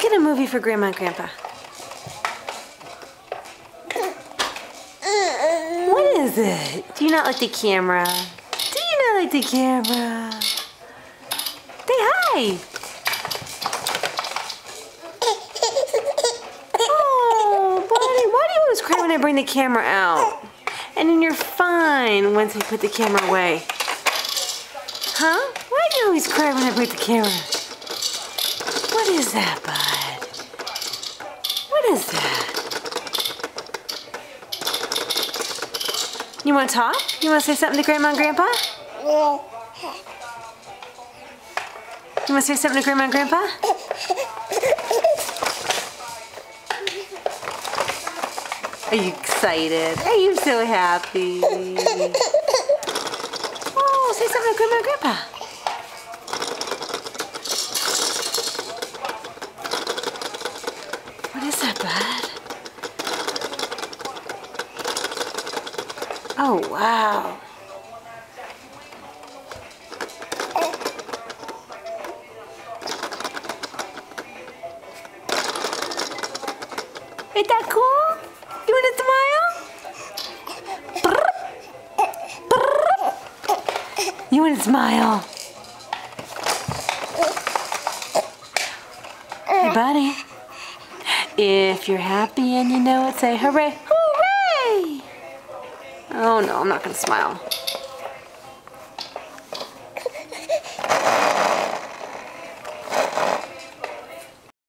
get a movie for Grandma and Grandpa. What is it? Do you not like the camera? Do you not like the camera? Say hi. Oh, buddy, why do you always cry when I bring the camera out? And then you're fine once I put the camera away. Huh? Why do you always cry when I put the camera? What is that, bud? What is that? You want to talk? You want to say something to Grandma and Grandpa? You want to say something to Grandma and Grandpa? Are you excited? Are you so happy? Oh, say something to Grandma and Grandpa. What is that, bud? Oh, wow. Ain't that cool? You want to smile? You want to smile? Hey, buddy. If you're happy and you know it, say hooray. Hooray! Oh no, I'm not going to smile.